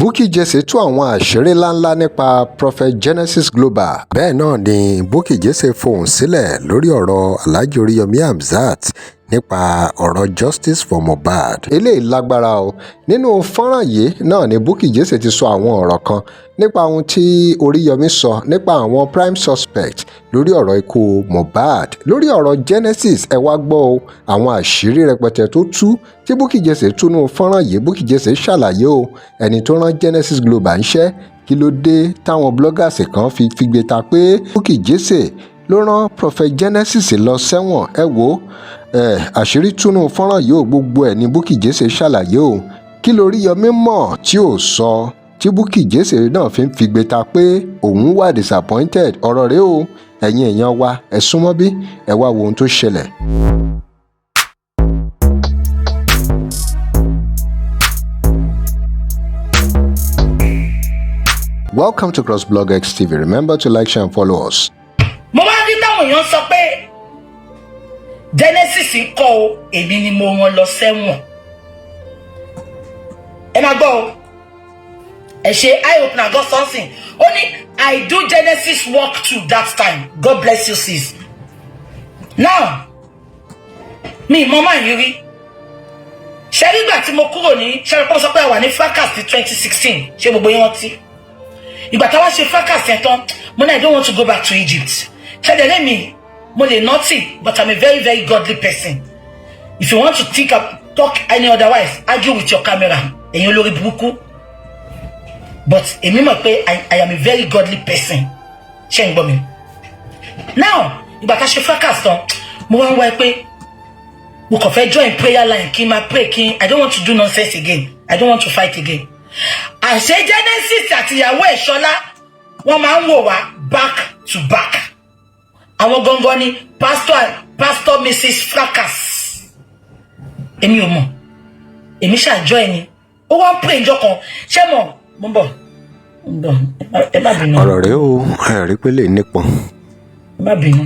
Bukky Jesse tú àwọn àṣírí ńláńlá nípa Prophet Genesis Global. Bẹ́ẹ̀ náà ni Bukky Jesse fohùn sílẹ̀ lórí ọ̀rọ̀ Ati Oriyomi Hamzat nípa ọ̀rọ̀ justice for mohbad. Eléyìí lágbára o. Nínú fọ́nrán yìí náà ni Bukky Jesse ti sọ àwọn ọ̀rọ̀ kan nípa ohun tí Oriyomi sọ nípa àwọn prime suspect lórí ọ̀rọ̀ ikú mohbad. Lórí ọ̀rọ̀ Genesis ẹ wá gbọ́ o àwọn àṣírí rẹpẹtẹ tó tú tí Bukky Jesse tú nínú fọ́nrán yìí. Bukky Jesse ṣàlàyé o ẹni tó rán Genesis Global ńṣẹ́ kí ló dé táwọn bloggers kan fi figbe ta pé Bukky Jesse ló rán Prophet Genesis lọ sẹ́wọ̀n. Ẹ wo àṣírí túnú fọ́nrán yìí ò gbogbo ẹ̀ ní Bukky Jesse ṣàlàyé o kí Oriyomi mọ̀ tí ò sọ tí Bukky Jesse náà fi ń figbe ta pé òun wà disappointed. Ọ̀rọ̀ rẹ̀ o ẹ̀yin èèyàn wa ẹ súnmọ́ bí ẹ wá wo ohun tó ṣẹlẹ̀. Welcome to CrossBlogX TV. Remember to like, share and follow us. Mo wá rí táwọn èèyàn sọ pé Genesis ń kọ́ o èmi ni mo rán lọ sẹ́wọ̀n. Ẹ máa gbọ́ o ẹ ṣe eye opener got something ó ní I do Genesis work too that time. God bless you sis. Now mi mọ máa yìí rí ṣe nígbà tí mo kúrò ní ṣe pé ó sọ pé a wà ní fracas ní 2016 ṣé gbogbo yín rántí. Ìgbà táwa ṣe fracas yẹn tán mo ní I don't want to go back to Egypt. Ṣé dẹ̀ lẹ́mi mo lè naughty but I'm a very very godly person. If you want to talk any otherwise argue with your camera ẹ̀yin olórí burúkú. But èmi mọ̀ pé I am a very godly person. Ṣé ń gbọ́ mi. Now ìgbà tá ṣe fracas tán mo wá ń wá pé mo kàn fẹ́ join prayer line kí n máa pray kí I don't want to do nonsense again. I don't want to fight again. Àṣẹ Genesis àti ìyàwó ẹ̀ Ṣọlá wọ́n máa ń wò wá back to back. Àwọn gangan ni pastor Mrs. Fracas. Èmi ò mọ̀. Èmi ṣàjọ ẹni. Ó wá ń pray ìjọ kan. Ṣé mọ̀? Mo ń bọ̀. Ẹ má bínú. Ọ̀rọ̀ rẹ̀ o ẹ rí pé lè nípọn. Ẹ má bínú.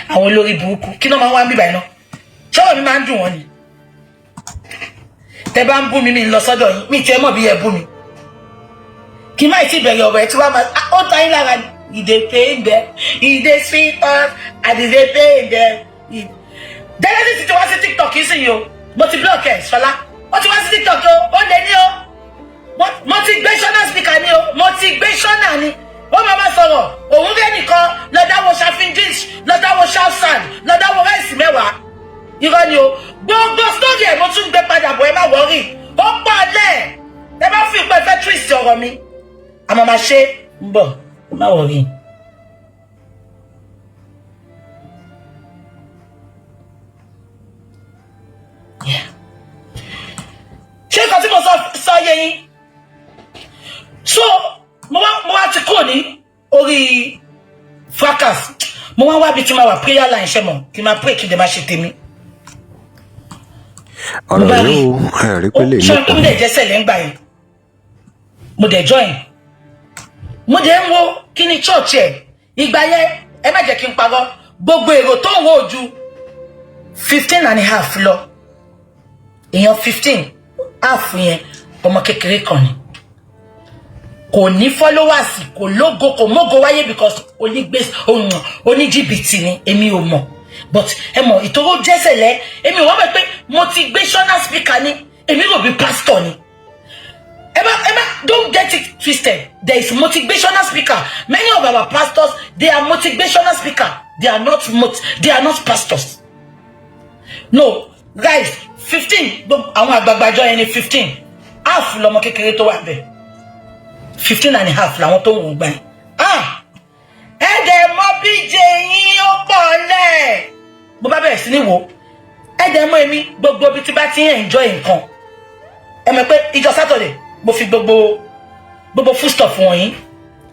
Àwọn olórí burúkú kí ló máa ń wá ń bíbà iná? Ṣọ́wọ́ mi máa ń dùn wọ́n ni. Tẹ́ bá ń bú mi lọ sọ́dọ̀ yín mi tiẹ̀ mọ̀ bí ẹ bú mi. Kí má ti bẹ̀rẹ̀ ọ̀rọ̀ ẹ̀ tí wàá máa ó ta yín lára ìdè pain there ìdè sweet us àdìdè pain there. Genesis ti wá sí TikTok yìí sì yìí o mo ti block ẹ̀ Ṣọlá ó ti wá sí TikTok o ó lè ní o motivational speaker ni o motivational ni ó máa sọ̀rọ̀ òun rẹ̀ nìkan lọ́dáwọ́ ṣàfihàn jeans lọ́dáwọ́ ṣàfsàn lọ́dáwọ́ ráìsì mẹ́wàá irọ́ ni o gbogbo story ẹ̀ mo tún gbé padà bọ̀ ẹ má wọ́rì ó pọ̀ lẹ̀ ẹ bá fi ìpẹ́ fẹ́ twist ọ̀rọ̀ mi àmọ́ máa ṣe ń bọ̀ má wọ́rì. ṣé nǹkan tí mo sọ yé yín so mo wá ti kúrò ní orí fracas mo wá bí tí ma wà prayer line ṣe mọ̀ kí n máa pray kí n dẹ̀ máa ṣe tèmi. Ọ̀rọ̀ rẹ̀ o ẹ rí pé lè nípọn. ṣé kí n dẹ̀ jẹ́sẹ̀ lẹ́ngbà yẹn mo dẹ̀ join mo dẹ̀ ń wo kí ni church ẹ̀ ìgbà yẹn ẹ má jẹ́ kí n parọ́ gbogbo èrò tó ń wo ju 15.5 lọ èèyàn 15 half yẹn ọmọ kékeré kan ni kò ní followers kò lógo kò mógo wáyé because oníjìbìtì ni èmi ò mọ̀ but ẹ mọ̀ ìtòrò jẹ́sẹ̀lẹ̀ èmi ò wá mọ̀ pé motivational speaker ni èmi rò bí pastor ni ẹ má don't get it twisted there is motivational speaker many of our pastors they are motivational speaker they are not pastors no guys 15 àwọn àgbàgbàjọ yẹn ni 15 half lọmọ kékeré tó wà bẹ́ẹ̀ 15.5 làwọn tó wù gbà yẹn ẹ̀dẹ̀ mọ́ bíje yín ó pọ̀ lẹ̀ mo bá bẹ̀rẹ̀ sí ní wò ẹ̀dẹ̀ mọ́ èmi gbogbo bí tí bá ti ń enjoy nǹkan ẹ mọ̀ pé ìjọ Saturday mo fi gbogbo food stuff wọ̀nyí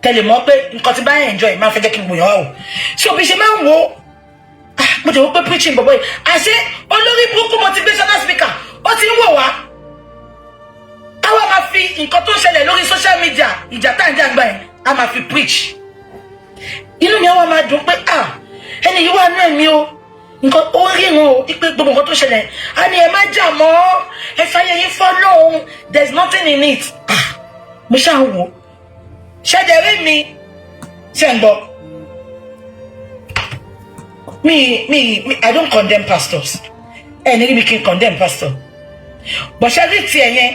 tẹ́lẹ̀ mọ́ pé nǹkan tí bá ń enjoy máa fẹ́ jẹ́ kí n gbòyàn wá o ṣé òbí ṣe máa ń wò mo jẹ́ wọ́n pé preaching bọ̀bọ̀ yìí àṣé olórí burúkú motivational speaker ó ti ń wò wá àwa máa fi nǹkan tó ń ṣẹlẹ̀ lórí social media ìjà tá à ń jàgbá yẹn a máa fi preach inú mi àwa máa dùn pé ẹni yìí wà nú ẹ̀mí o nǹkan ó rí wọn o ipe gbogbo nǹkan tó ṣẹlẹ̀ a ní ẹ má jà mọ́ ẹ fàyè yín fọ́lọ́hun there's nothing in it. Mo ṣáà ń wò ṣẹ́dẹ̀rí mi ṣe ń gbọ́ I don't condemn pastors ẹni rí mi kí n condemn pastor but ṣẹ́dí tiẹ̀ yẹn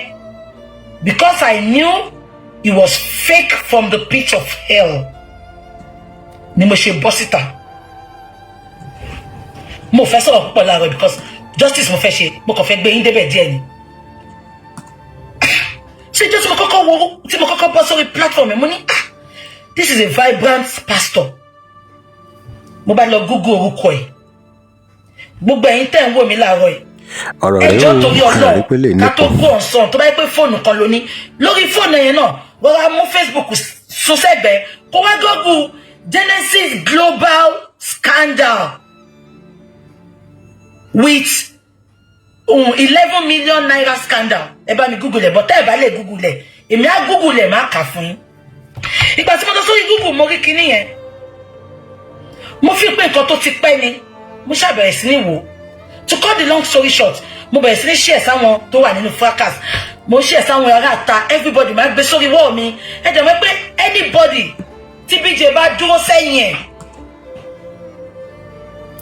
because I knew it was fake from the pit of hell ni mo ṣe bọ́ síta mo fẹ́ sọ̀rọ̀ púpọ̀ láàárọ̀ because justice mo fẹ́ ṣe mo kàn fẹ́ gbé yín débẹ̀ díẹ̀ ni ṣé jọ́ tí mo kọ́kọ́ bọ́ sórí platform mo ní this is a vibrant pastor mo bá lọ Google orúkọ ẹ̀ gbogbo ẹ̀yin tẹ́ ń wò mí láàárọ̀ ẹ̀ ẹjọ́ torí Ọlọ́run ká tó go on sàn tó bá yẹ pé fóònù kan lóní lórí fóònù yẹn náà wọ́n wá mú Facebook sún sẹ́gbẹ̀ẹ́ kó wá Google Genesis global scandal with 11 million naira scandal. Ẹ bá mi Google ẹ̀ but ẹ bá lè Google ẹ̀ èmi á Google ẹ̀ má kà fún yín. Ìgbà tí mo lọ sórí Google mo rí kinní yẹn mo fi pé nǹkan tó ti pẹ́ ni mo ṣàbẹ̀rẹ̀ sí ní wò. To cut the long story short mo bẹ̀rẹ̀ sí ní share sáwọn tó wà nínú fracas mo share sáwọn ará ta everybody máa gbé sórí wall mi ẹ jẹ́ mọ̀ pé anybody tí BJ bá dúró sẹ́yìn ẹ̀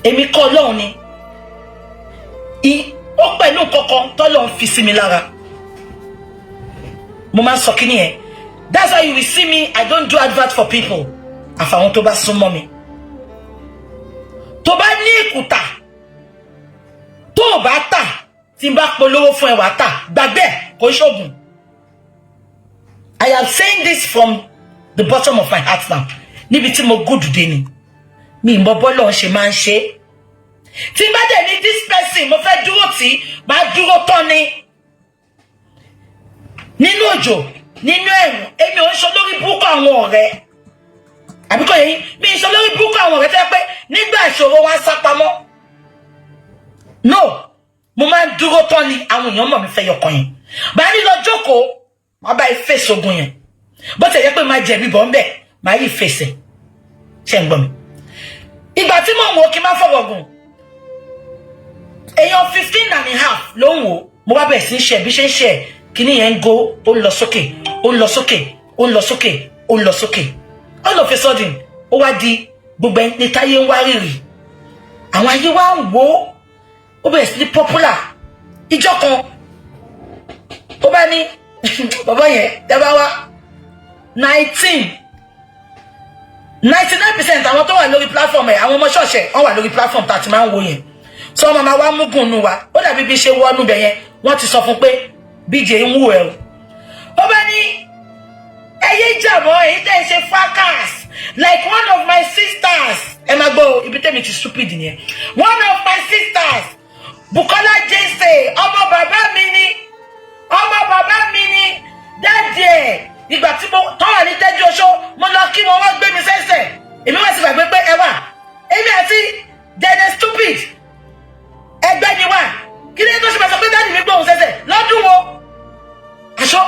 èmi kọ́ Ọlọ́run ni ó pẹ̀lú kankan tọ́lọ́run fi sí mi lára mo máa ń sọ kíní yẹn that's why you will see me I don't do advert for people àfàwọn tó bá súnmọ́ mi tó bá ní ìkùtà tó bá tà tí n bá polówó fún ẹ wá tà gbàgbé kò ṣoògùn I am saying this from the bottom of my heart now níbi tí mo good dé ni mi mọ bọ́lọ̀ ṣe máa ń ṣe tí n bá dẹ̀ ní this person mo fẹ́ dúró tí máa dúró tán ni nínú òjò nínú ẹ̀rùn èmi ò ń sọ lórí búkọ àwọn ọ̀rẹ́ àbíkọ́ yẹn mi ń sọ lórí búkọ àwọn ọ̀rẹ́ tó yẹ pé nígbà ìṣòro wa sá pamọ́ no mo máa ń dúró tán ni àwọn èèyàn mọ̀ mi fẹ́ yọkàn yẹn báyìí ní lọ jókòó wọ́n bá ìfèsì ogun yẹn bó ti yẹ pé máa jẹ̀bi bọ̀ ń bẹ̀ máa yí ìfèsì ṣe ń gbọ́ mi ìgbà tí mò ń wo kí n má fọwọ́ gùn èèyàn 15.5 ló ń wò mo bá bẹ̀rẹ̀ sí ń ṣe bí ṣe ń ṣe kíní yẹn ń go ó ń lọ sókè ó ń lọ sókè ó ń lọ sókè ó ń lọ sókè all of a sudden ó wá di gbogbo ẹni táyé ń wá rírì àwọn ayé wá ń wò ó bẹ̀rẹ̀ sí ní popular ìjọ kan ó bá ní bàbá yẹn dábàá wá 99% àwọn tó wà lórí platform ẹ̀ àwọn ọmọ ṣọ́ọ̀ṣẹ̀ wọ́n wà lórí platform tá a ti máa ń wo yẹn so ọmọ máa wá múgùn nù wa ó dàbí bí ṣe wọnú bẹ̀ yẹn wọ́n ti sọ fún pé BJ ń wù ẹ́ o ó bá ní ẹyẹ jàmọ́ èyí tẹ́ ẹ ṣe fracas like one of my sisters ẹ máa gbọ́ ibi tẹ́mi ti stupid nìyẹn one of my sisters Bukola Jesse ọmọ bàbá mi ni dáàdì ẹ̀ ìgbà tí mo tọ́wà ní tẹ́jú oṣó mo lọ kí wọn wọ́n gbé mi sẹ́sẹ̀ èmi wá sí gbàgbé pé ẹ wà èmi àti dẹ́nẹ̀ stupid ẹgbẹ́ ni wà kí ni tó ṣe máa sọ pé dáàdì mi gbóhùn sẹ́sẹ̀ lọ́dún wo aṣọ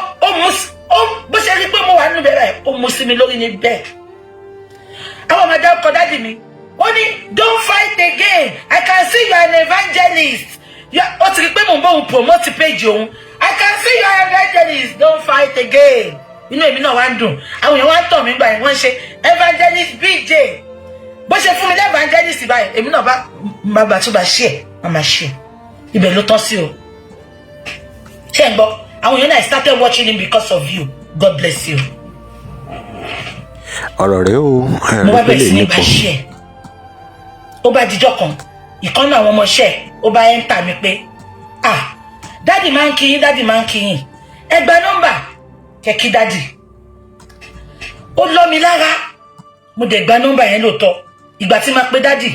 ó bó ṣe rí pé mo wà nínú bẹ̀rẹ̀ ó mú sí mi lórí ní bẹ́ẹ̀ àwọn ọmọdé ọkọ̀ dáàdì mi ó ní don't fight again I can see you are an evangelist ó ti rí pé mò ń bóun promote page òun I can see you are an evangelist don't fight again inú èmi náà wá ń dùn àwọn èèyàn wá ń tọ̀ mí gbà yẹn wọ́n ṣe evangelist BJ bó ṣe fún mi ní evangelist báyìí èmi náà bá bá tó bá ṣe ẹ̀ máa ṣe ibẹ̀ ló tán sí o ṣé ń gbọ́ àwọn èèyàn náà started watching him because of you God bless you. ọ̀rọ̀ rẹ o mo bá bẹ̀rẹ̀ sí ní bá ṣe ẹ̀ ó bá dijọ́ kan ìkànnì àwọn ọmọọṣẹ́ ó bá ẹ̀ ń tà mí pé dáàdì máa ń kí yín ẹ gba nọ́mbà kẹ̀kí dáàdì ó lọ́ mi lára mo dẹ̀ gba nọ́mbà yẹn lóòótọ́ ìgbà tí máa pe dáàdì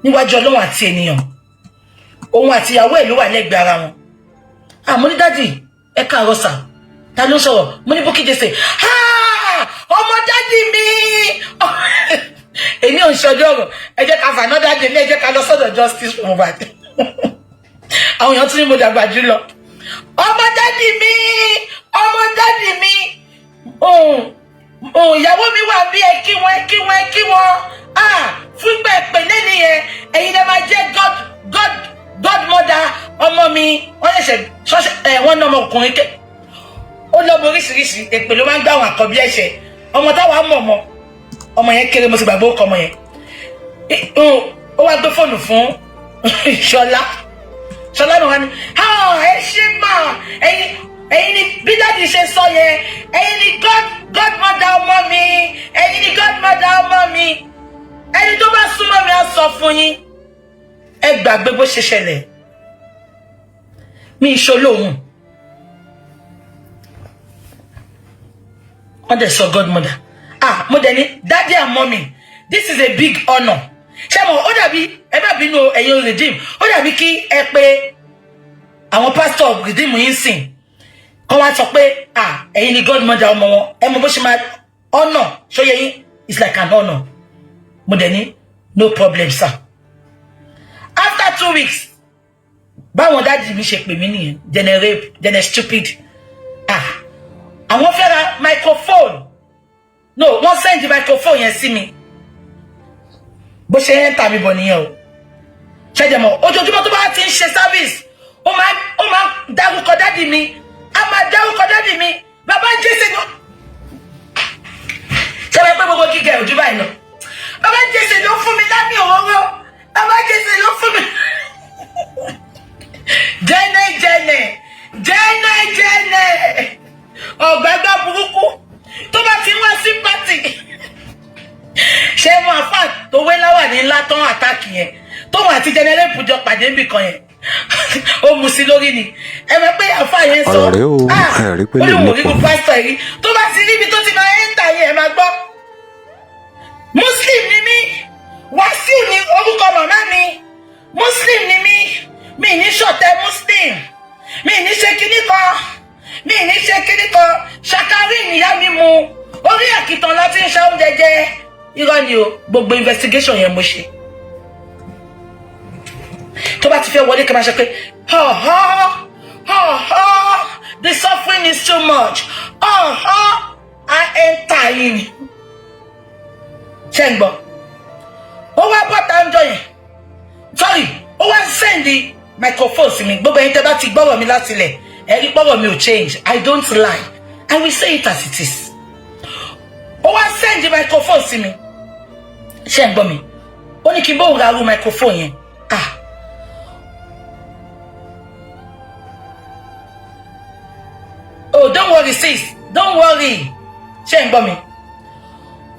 níwájú Ọlọ́run àti ènìyàn òun àti ìyàwó ẹ̀ ló wà lẹ́gbẹ̀ẹ́ ara wọn mo ní dáàdì ẹ káàárọ̀ sà ta ló ń sọ̀rọ̀ mo ní Bukky Jesse ọmọ dáàdì mi èmi ò ń ṣọjọ́ ọ̀rọ̀ ẹ jẹ́ ká fàánà dáàdì mi ẹ jẹ́ ká lọ sọ́dọ̀ justice for mohbad àwọn èèyàn tún ní mo dàgbà jù lọ ọmọ dáàdì mi ìyàwó mi wà bí ẹ kí wọn fún pé lẹ́ni yẹn ẹ̀yin lè máa jẹ́ godmother ọmọ mi wọ́n ṣẹ̀ṣẹ̀ wọ́n ná ọmọkùnrin ké ó lọ́mọ oríṣiríṣi èpè ló máa ń gbá àwọn àkọ́bí ẹ̀ṣẹ̀ ọmọ táwa mọ̀ ọmọ yẹn kéré mo ti gbàgbé ọkọ ọmọ yẹn ó wá gbé fóònù fún Ṣọlá náà wá ní ẹ ṣe mà ẹ̀yin ni bí dáàdì ṣe sọ yẹn ẹ̀yin ni godmother ọmọ mi ẹ̀yin ni godmother ọmọ mi ẹni tó bá súnmọ́ mi á sọ fún yín ẹ gbàgbé bó ṣe ṣẹlẹ̀ mi ìṣolóhùn wọ́n dẹ̀ sọ godmother mo dẹ̀ ní daddy and mommy this is a big honour ṣé mo ó dàbí ẹ bá bínú ẹ̀yin redeem ó dàbí kí ẹ pé àwọn pastor redeem yín sìn kọ́ wá sọ pé ẹ̀yin ni godmother ọmọ wọn ẹ mọ bó ṣe máa honour ṣóyẹ yín it's like an honour mo dẹ̀ ní no problem sir after 2 weeks báwọn dáàdì mi ṣe pè mí nìyẹn jẹnẹ stupid àwọn fẹ́ ra microphone no wọ́n send microphone yẹn sí mi bó ṣe yẹn tà mí bọ̀ nìyẹn o ṣẹ́jẹ̀ mọ́ ojoojúmọ́ tó bá ti ń ṣe service ó máa dárúkọ dáàdì mi a máa dárúkọ dáàdì mi bàbá jésè ló ṣe wọ́n pé gbogbo gíga ojú báyìí lọ bàbá jésè ló fún mi lábẹ́ òróró bàbá jésè ló fún mi jẹ́nẹ́ ọ̀gbẹ́gbẹ́ burúkú tó bá ti wá sí pátì ṣé mo àfà tó wé láwà ní ńlá tán àtàkì yẹn tóun àti jẹnẹrẹ́pù jọ pàdé níbì kan yẹn ó mu sí lórí ni ẹ mọ̀ pé àfà yẹn sọ ó ní wò rí gbogbo pásítọ̀ yìí tó bá ti níbi tó ti máa ń tà yẹn ẹ máa gbọ́ muslim ni mí Wàsíù ni orúkọ màmá mi muslim ni mí mi ní ṣọ̀tẹ̀ muslim mi ní ṣe kíní kan ṣàkárí ìyá mi mu orí àkìtàn láti ń ṣe oúnjẹ jẹ irọ́ ni o gbogbo investigation yẹn mo ṣe tó bá ti fẹ́ wọlé kí n máa ṣe pé the suffering is too much I enter in ṣe ń gbọ́ ó wá bọ́ta ń jọ yẹn sorry ó wá send microphone sí mi gbogbo ẹ̀yin tẹ́ bá ti gbọ́rọ̀ mi láti ilẹ̀ ẹ̀rí gbọ́rọ̀ mi ò change I don't lie I will say it as it is ó wá send microphone sí mi ṣé ń gbọ́ mi ó ní kí n bóun ra ru microphone yẹn oh don't worry sis don't worry ṣé ń gbọ́ mi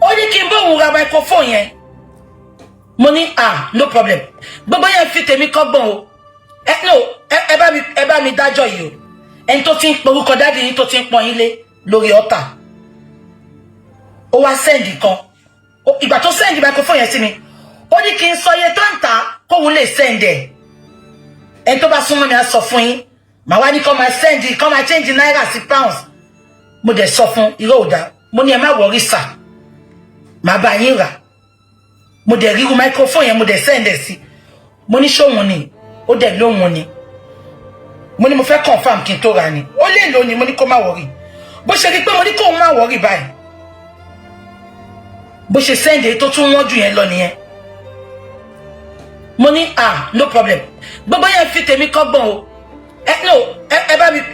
ó ní kí n bóun ra microphone yẹn mo ní no problem gbogbo yẹn fi tèmi kọ́gbọ́n o ẹ bá mi dájọ́ yìí o ẹni tó ti ń porúkọ dáàdì yín tó ti ń pọn yín lé lórí ọ̀tà ó wá sẹ́ǹdì kan ìgbà tó sẹ́ǹdì microphone yẹn sí mi ó ní kí n sọ iye tó ń tà kóun lè sẹ́ǹdì ẹ̀ ẹni tó bá súnmọ́ mi á sọ fún yín màá wá ní kọ́ máa sẹ́ǹdì kọ́ máa change náírà sí pounds mo dẹ̀ sọ fún irọ́ òdà mo ní ẹ má wọrí sà màá bá yín rà mo dẹ̀ ríru microphone yẹn mo dẹ̀ sẹ́ǹdì sí mo ní ṣóhun ni ó dẹ̀ lóhun ni mo ní mo fẹ́ confirm kí n tó ra ni ó lè lò ní mo ní kó má wọrí bó ṣe rí pé mo ní kó má wọrí báyìí bó ṣe sẹ́ǹdì tó tún wọ́n jù yẹn lọ nìyẹn mo ní no problem gbogbo yẹn fi tèmi kọ́gbọ́n o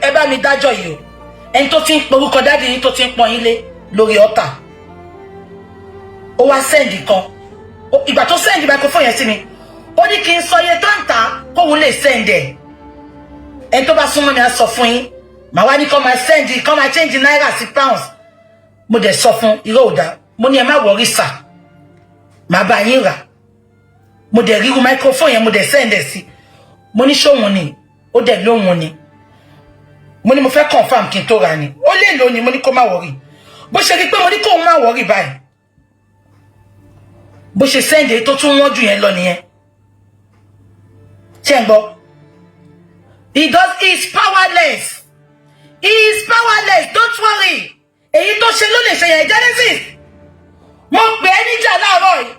ẹ bá mi dájọ́ yìí o ẹni tó ti ń porúkọ dáàdì yín tó ti ń pọn yín lé lórí ọ̀tà ó wá sẹ́ǹdì kan ìgbà tó sẹ́ǹdì microphone yẹn sí mi ó ní kí n sọ iye tó ń tà kóun lè sẹ́ǹdì ẹ̀ ẹni tó bá súnmọ́ mi á sọ fún yín màá wá ní kọ́ máa change náírà sí pounds mo dẹ̀ sọ fún irọ́ òdà mo ní ẹ má wọrí sà màá bá yín rà mo dẹ̀ ríru microphone yẹn mo dẹ̀ sẹ́ǹdẹ̀ sí mo ní ṣóhun ni ó dẹ̀ lóhun ni mo ní mo fẹ́ confirm kí n tó ra ni ó lè lò ní mo ní kó má wọrí bó ṣe rí pé mo ní kó má wọrí báyìí bó ṣe sẹ́ǹdẹ̀ tó tún wọ́n jù yẹn lọ nìyẹn ṣé ń gbọ́ he is powerless don't worry èyí tó ṣe ló lè ṣe yẹn Genesis mo pè é níjà láàárọ̀ yìí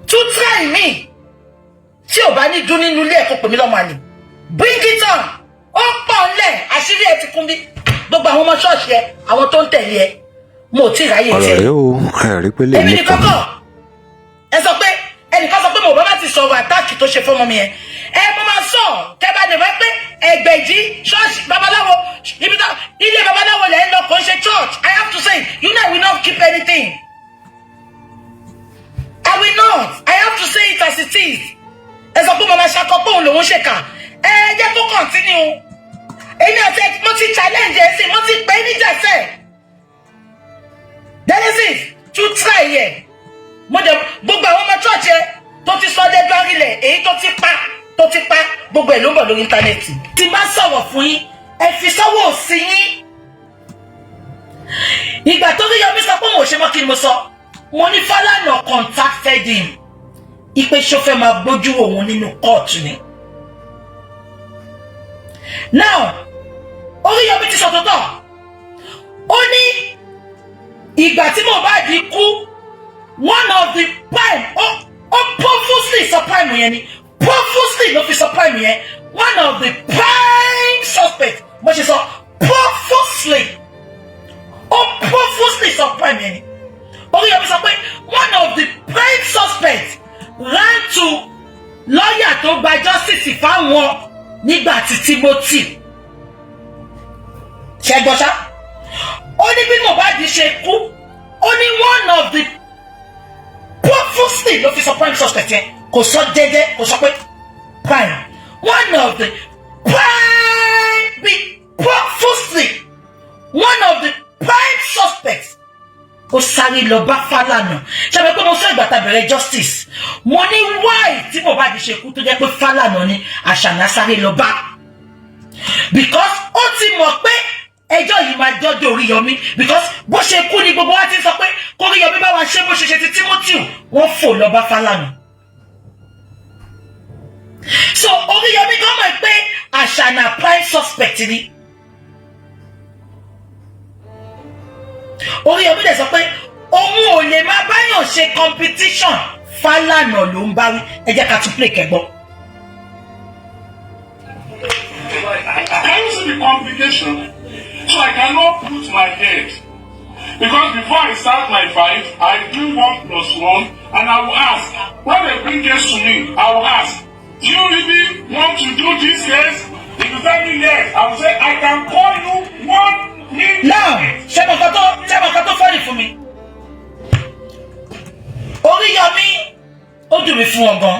tún try me tí ò bá ní dún nínú ilé ẹ̀kọ́ pè mí lọ́mọ àlè bring it on ó pọ̀ ńlẹ̀ àṣírí ẹ̀ ti kún bí gbogbo àwọn ọmọ ṣọ́ọ̀ṣì ẹ àwọn tó ń tẹ̀lé ẹ mo ti ráyè tiẹ̀ ọ̀rọ̀ rẹ o ẹ̀rí pé lè èmi ní kọ́kọ́ tó ṣe fún ọmọ mi yẹn mo máa sọ kẹba lè wá pé Ẹgbẹ̀jì ṣọ́ọ̀ṣì babaláwo ilé babaláwo lẹ ń lọ kò ń ṣe church. I have to say you know I will not keep anything. I will not. I have to say it as it is. Ẹ sọ pé màmá ṣakọ pé òun lòun ṣèkà jẹ́ kó continue. Èmi àti mo ti challenge ẹ̀ sí mo ti pè é níjà sẹ́ẹ̀. Genesis tún try yẹ mo dẹ̀ gbogbo àwọn ọmọ church yẹn tó ti sọ dé gbárílẹ̀ èyí tó ti pa gbogbo ẹ̀ ló ń bọ̀ lórí íńtánẹ́ẹ̀tì. Tí bá sọ̀rọ̀ fún yín ẹ fi sọ́wọ́ sí yín. Ìgbà tó Oriyomi sọ pé òun ò ṣe mọ́ kí ni mo sọ mo ní Falana contacted him ipe ṣọfẹ́ máa gbójú òun nínú kóòtù ni. Now Oriyomi ti sọ tọ́tọ̀ ó ní ìgbà tí mohbad kú one of the prime ó purposely sọ prime yẹn ni purposely ló fi sọ prime yẹn one of the prime suspect bó ṣe sọ purposely sọ prime yẹn ni Oriyomi sọ pé one of the prime suspects ran to lawyer tó gba justice fáwọn nígbà tí Timothy ṣẹgbọ́sá ó ní bí mohbad ṣe kú ó ní one of the purposely ló fi sọ prime suspect yẹn kò sọ jẹ́jẹ́ kò sọ pé prime one of the prime purposely one of the prime suspects ó sáré lọ bá Falana ṣàbẹ̀ pé mo sọ ìgbà tá bẹ̀rẹ̀ justice mo ní why tí mohbad ṣe kú tó jẹ́ pé Falana ni àṣànà sáré lọ bá because ó ti mọ̀ pé ẹjọ́ yìí máa dọ́dọ̀ Oriyomi because bó ṣe kú ni gbogbo wa ti sọ pé kó Oriyomi bá wa ṣe bó ṣe ṣe ti Timothy wọ́n fò lọ bá Falana. So Oriyomi gan mọ̀ pé àṣànà prime suspect ni. Oriyomi dẹ̀ sọ pé òun ò lè máa báyàn ṣe competition Falana ló ń bá wí ẹ jẹ́ ká tún play kẹ́gbọ́. Can you see the complication? So I cannot put my head. Because before I start my fight, I do 1+1 and I will ask, when they bring case to me, I will ask, do you really want to do this case? If you tell me yes, I will say, I can call you 1 minute. Now, ṣé mo kọ́ tó fọ́ọ̀lì fún mi? Oriyomi ó dùn mí fún ọgbọ́n.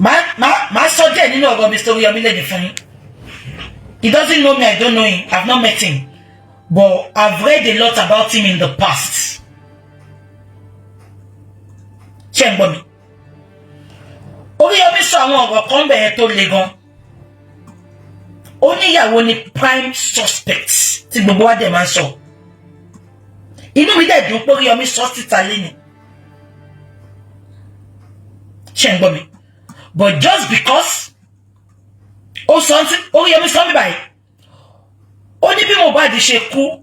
Màá sọ díẹ̀ nínú ọ̀rọ̀ Mr. Oriyomi lẹ́dí fún yín. He doesn't know me, I don't know him. I've not met him. But I've read a lot about him in the past. Ṣé ń gbọ́ mi? Oriyomi sọ àwọn ọ̀rọ̀ kan bẹ̀rẹ̀ tó le gan. Ó níyàwó ni prime suspect tí gbogbo wa dẹ̀ máa ń sọ. Inú mi dẹ̀ dùn pé Oriyomi sọ síta lẹ́nu. Ṣé ń gbọ́ mi? But just because Oriyomi sọ mi báyìí ó ní bí mohbad ṣe kú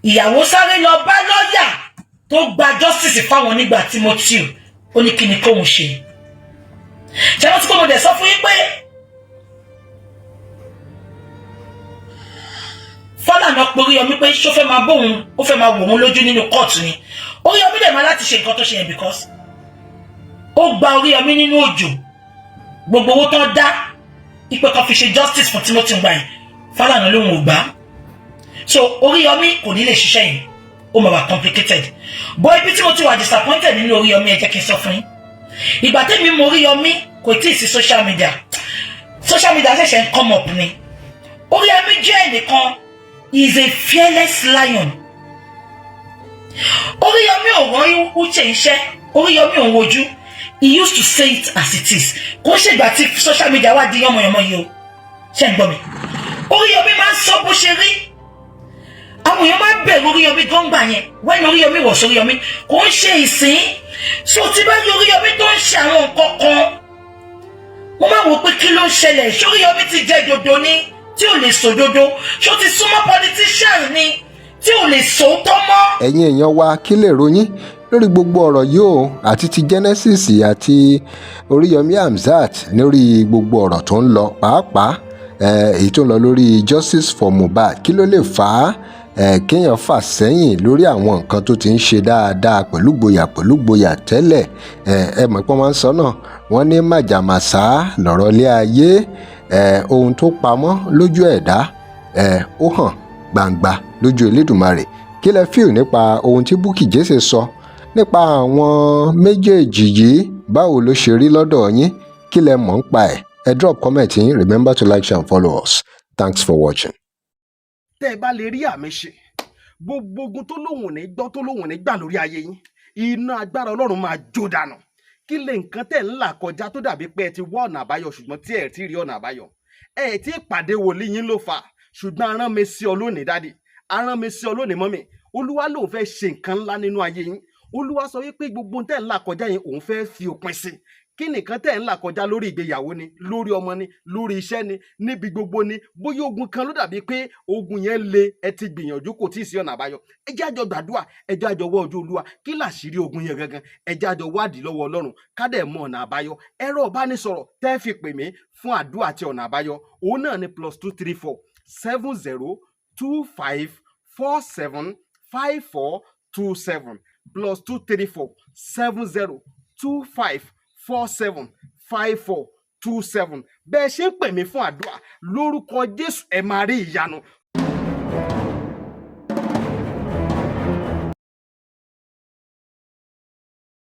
ìyàwó sáré lọ bá lọ́yà tó gba justice fáwọn nígbà Timothy ó ní kí ni kóhun ṣe ṣe wọ́n ti kó mo dẹ̀ sọ fún yín pé Falana pé Oriyomi pé ṣó fẹ́ máa bóun ó fẹ́ máa wò wọ́n lójú nínú kóòtù ni Oriyomi dẹ̀ máa láti ṣe nǹkan tó ṣe yẹn because ó gba Oriyomi nínú òjò gbogbo owó tó dá ipe kan fi ṣe justice fún Timothy gbà yẹn Falana lóhun ò gbà so Oriyomi kò ní lè ṣiṣẹ́ yẹn ó máa wà complicated but ibi tí mo ti wà disappointed nínú Oriyomi ẹ jẹ́ kí n sọ fún yín ìgbà tẹ́mi mo Oriyomi kò tí ì sí social media ṣẹ̀ṣẹ̀ ń come up ni Oriyomi jẹ́ ẹnìkan is a fearless lion Oriyomi ò rán Uche iṣẹ́ Oriyomi ò wojú he used to say it as it is kò ṣègbà tí social media wá di yánmọ̀yánmọ̀ yìí o ṣe ń gbọ́ mi Oriyomi máa ń sọ bó ṣe rí àwọn èèyàn máa ń bẹ̀rù Oriyomi gbọ́ngbà yẹn when Oriyomi wọ̀ sí Oriyomi kò ń ṣe ìsín so tí bá rí Oriyomi tó ń ṣe àwọn nǹkan kan mo máa wò pé kí ló ń ṣẹlẹ̀ ṣé Oriyomi ti jẹ́ dodo ní tí ò lè sọ dodo ṣó ti súnmọ́ politician ni tí ò lè sòótọ́ mọ́. ẹ̀yin èèyàn wa kí lè ròyìn lórí gbogbo ọ̀rọ̀ yìí o àti ti Genesis àti Oriyomi Hamzat lórí gbogbo ọ̀rọ̀ tó ń lọ pàápàá èyí tó ń lọ lórí justice for mohbad kí ló lè fà á kéèyàn fà sẹ́yìn lórí àwọn nǹkan tó ti ń ṣe dáadáa pẹ̀lú gboyà tẹ́lẹ̀. Ẹ mọ̀ pé wọ́n máa ń sọ náà, wọ́n ní màjàmásá lọ̀rọ̀ ilé ayé. Ohun tó pamọ́ lójú ẹ̀dá ó hàn gbangba lójú Elédùmarè. Kí lẹ feel nípa ohun tí Bukky Jesse sọ nípa àwọn méjèèjì yìí? Báwo ló ṣe rí lọ́dọ̀ yín? Kí lẹ mọ̀ ń pa ẹ̀? Ẹ drop comment yín. Remember to like, share and follow us. Thanks for watching. Tẹ́ ẹ bá lè rí àmì ṣe, gbogbo ogun tó lóhùn ní gbọ́ tó lóhùn ní gbà lórí ayé yín, iná agbára Ọlọ́run máa jó dànù. Kí lè nǹkan tẹ́ ń là kọjá tó dàbí pé ẹ ti wá ọ̀nà àbáyọ ṣùgbọ́n tí ẹ ti rí ọ̀nà àbáyọ. Ẹ ti pàdé wòlíì yín ló fà, ṣùgbọ́n arán mi sí ọ lónìí dádì, arán mi sí ọ lónìí mọ́mì. Olúwa lòun fẹ́ ṣe nǹkan ńlá nínú ayé yín. Olúwa sọ wípé gbogbo tẹ́ ń là kọjá yẹn òun fẹ́ fi òpin sí. Kí nìkan tẹ́ ń là kọjá lórí ìgbéyàwó ni, lórí ọmọ ni, lórí iṣẹ́ ni, níbi gbogbo ni, bóyá ogun kan ló dàbí pé ogun yẹn le, ẹ ti gbìyànjú kò tí ì sí ọ̀nà àbáyọ. Ẹ jẹ́ àjọ gbàdúrà, ẹ jẹ́ àjọ wá ojú Olúwa, kí làṣírí ogun yẹn gangan, ẹ jẹ́ àjọ wádìí lọ́wọ́ Ọlọ́run ká dẹ̀ mọ ọ̀nà àbáyọ. Ẹ̀rọ ìbánisọ̀rọ̀ tẹ́ fi pè mí fún àdúrà àti ọ̀nà àbáyọ, òun náà ni +234 7025 47 5427 +234 7025 47 5427. Bẹ́ẹ̀ ṣe ń pè mí fún àdúrà lórúkọ Jésù, ẹ máa rí ìyanu.